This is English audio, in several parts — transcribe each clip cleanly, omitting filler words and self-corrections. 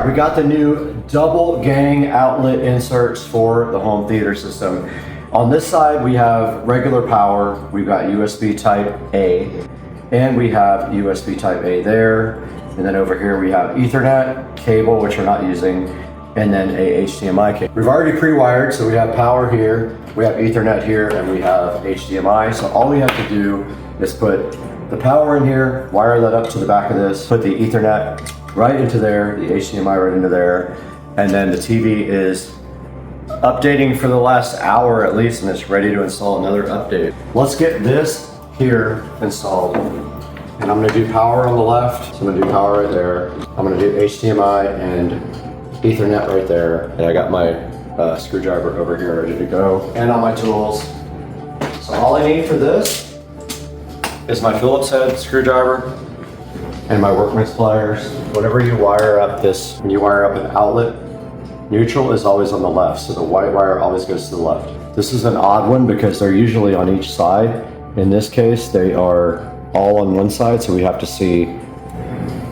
right, we got the new double gang outlet inserts for the home theater system. On this side, we have regular power. We've got USB type A, and we have USB type A there. And then over here, we have Ethernet cable, which we're not using, and then a HDMI cable. We've already pre-wired, so we have power here, we have Ethernet here, and we have HDMI. So all we have to do is put the power in here, wire that up to the back of this, put the Ethernet right into there, the HDMI right into there, and then the TV is updating for the last hour at least, and it's ready to install another update. Let's get this here installed. And I'm gonna do power on the left, so I'm gonna do power right there. I'm gonna do HDMI and Ethernet right there. And I got my screwdriver over here ready to go, and all my tools. So all I need for this is my Phillips head screwdriver and my workman's pliers. Whenever you wire up this, when you wire up an outlet, neutral is always on the left, so the white wire always goes to the left. This is an odd one because they're usually on each side. In this case, they are all on one side, so we have to see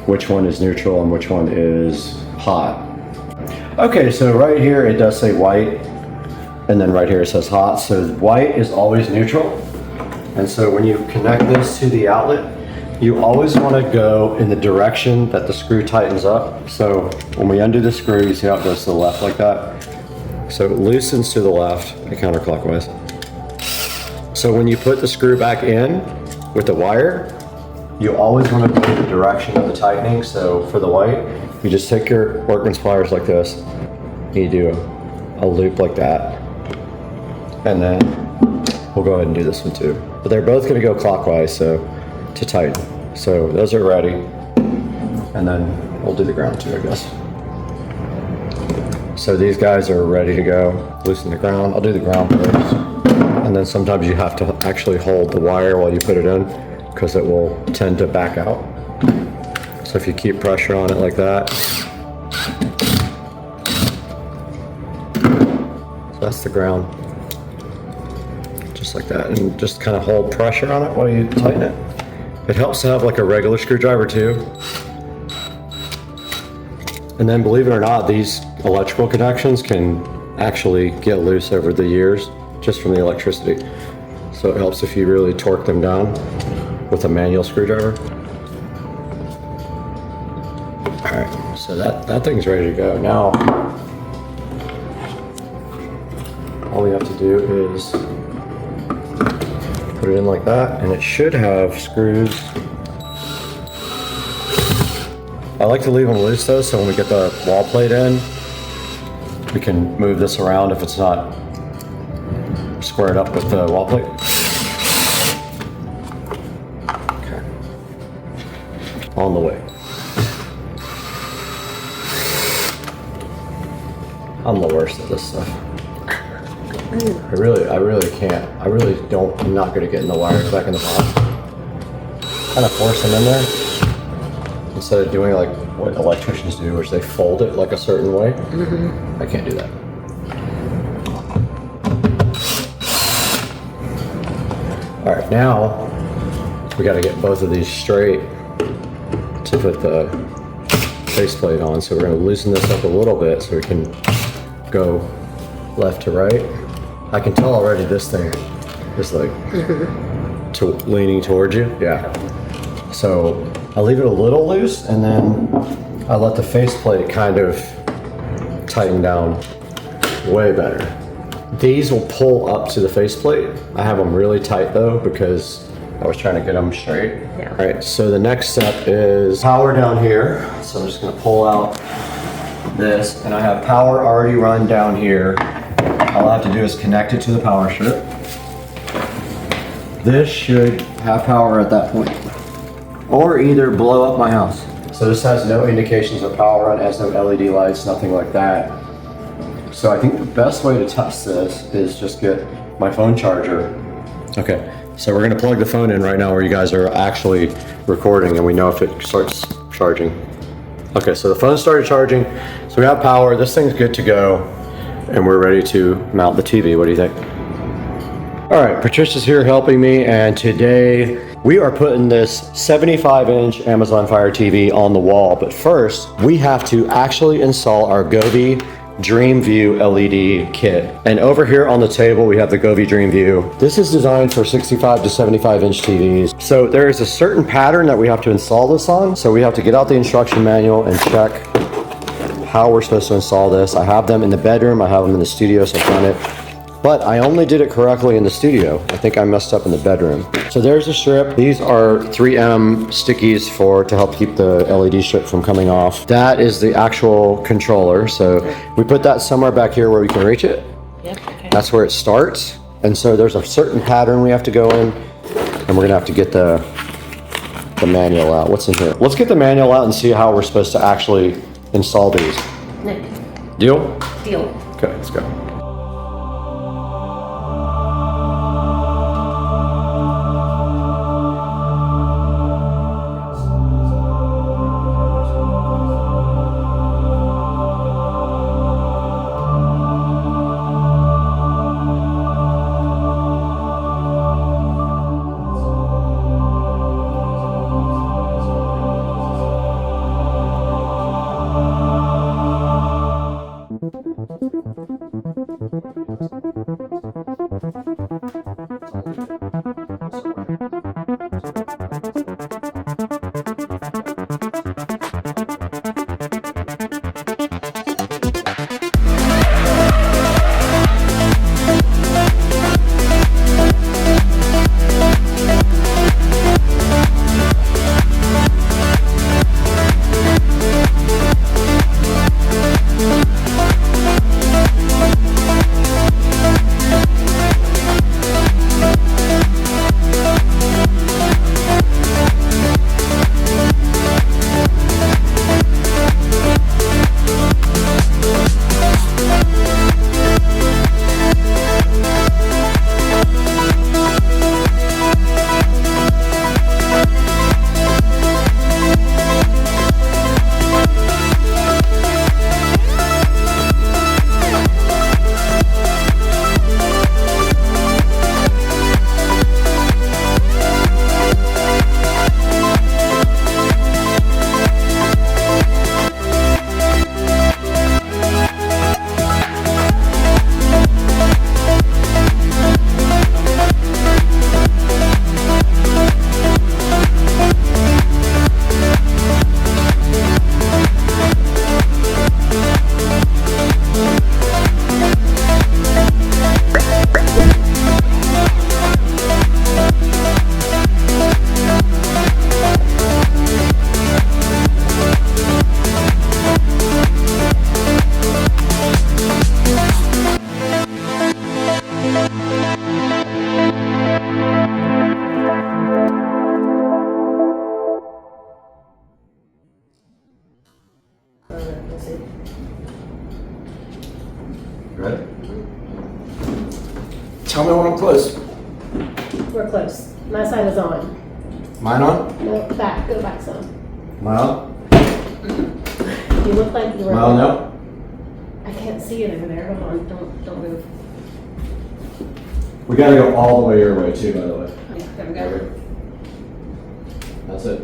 which one is neutral and which one is hot. Okay, so right here it does say white, and then right here it says hot, so white is always neutral. And so when you connect this to the outlet, you always want to go in the direction that the screw tightens up. So when we undo the screw, you see how it goes to the left like that? So it loosens to the left, counterclockwise. So when you put the screw back in with the wire, you always want to go in the direction of the tightening. So for the white, you just take your workman's pliers like this, and you do a loop like that. And then we'll go ahead and do this one too. But they're both going to go clockwise, so to tighten. So those are ready. And then we'll do the ground too, I guess. So these guys are ready to go. Loosen the ground. I'll do the ground first. And then sometimes you have to actually hold the wire while you put it in, because it will tend to back out. So if you keep pressure on it like that. So that's the ground. Just like that, and just kind of hold pressure on it while you tighten it. It helps to have like a regular screwdriver too. And then believe it or not, these electrical connections can actually get loose over the years just from the electricity. So it helps if you really torque them down with a manual screwdriver. All right, so that thing's ready to go. Now, all we have to do is put it in like that, and it should have screws. I like to leave them loose though, so when we get the wall plate in, we can move this around if it's not squared up with the wall plate. Okay. On the way. I'm the worst at this stuff. I really can't. I'm not good at getting the wires back in the box. Kind of force them in there instead of doing like what electricians do, which they fold it like a certain way. I can't do that. All right, now we got to get both of these straight to put the faceplate on. So we're going to loosen this up a little bit so we can go left to right. I can tell already this thing is like leaning towards you. Yeah. So I leave it a little loose, and then I let the faceplate kind of tighten down way better. These will pull up to the faceplate. I have them really tight though, because I was trying to get them straight. Yeah. All right, so the next step is power down here. So I'm just gonna pull out this, and I have power already run down here. All I have to do is connect it to the power strip. This should have power at that point, or either blow up my house. So this has no indications of power on, it has no LED lights, nothing like that. So I think the best way to test this is just get my phone charger. Okay, so we're gonna plug the phone in right now where you guys are actually recording, and we know if it starts charging. Okay, so the phone started charging, so we have power, this thing's good to go, and we're ready to mount the TV. What do you think? All right, Patricia's here helping me, and today We are putting this 75-inch Amazon Fire TV on the wall, but first we have to actually install our Govee DreamView LED kit. And over here on the table, we have the Govee DreamView. This is designed for 65 to 75-inch TVs. So there is a certain pattern that we have to install this on. So we have to get out the instruction manual and check how we're supposed to install this. I have them in the bedroom, I have them in the studio, so I've done it. But I only did it correctly in the studio. I think I messed up in the bedroom. So there's a strip. These are 3M stickies to help keep the LED strip from coming off. That is the actual controller. So we put that somewhere back here where we can reach it. Yep, okay. That's where it starts. And so there's a certain pattern we have to go in, and we're gonna have to get the manual out. What's in here? Let's get the manual out and see how we're supposed to actually install these. Nick, Deal? deal. Okay, let's go. Ready? Tell me when I'm close. We're close. My side is on. Mine on? No, back. Go back some. Mine on? You look like you were. Mine on now? I can't see it over there. Hold on. Don't move. We gotta go all the way your way too, by the way. Yeah, there we go. That's it.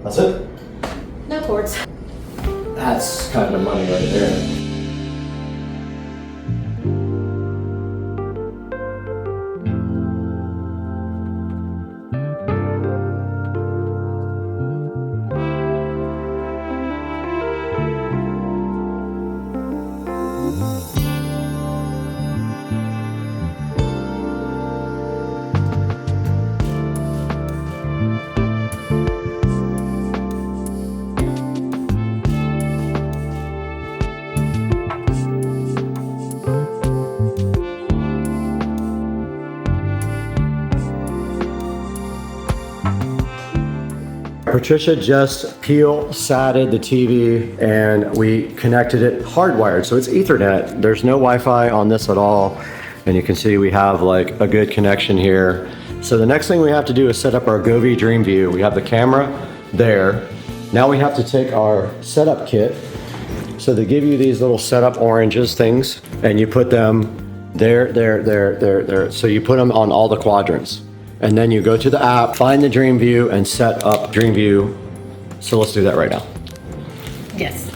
That's it? No cords. That's kind of money right there. Patricia just satted the TV and we connected it hardwired, so it's Ethernet. There's no Wi-Fi on this at all, and you can see we have like a good connection here. So the next thing we have to do is set up our Govee DreamView. We have the camera there. Now we have to take our setup kit. So they give you these little setup oranges things, and you put them There. So you put them on all the quadrants. And then you go to the app, find the DreamView, and set up DreamView. So let's do that right now. Yes.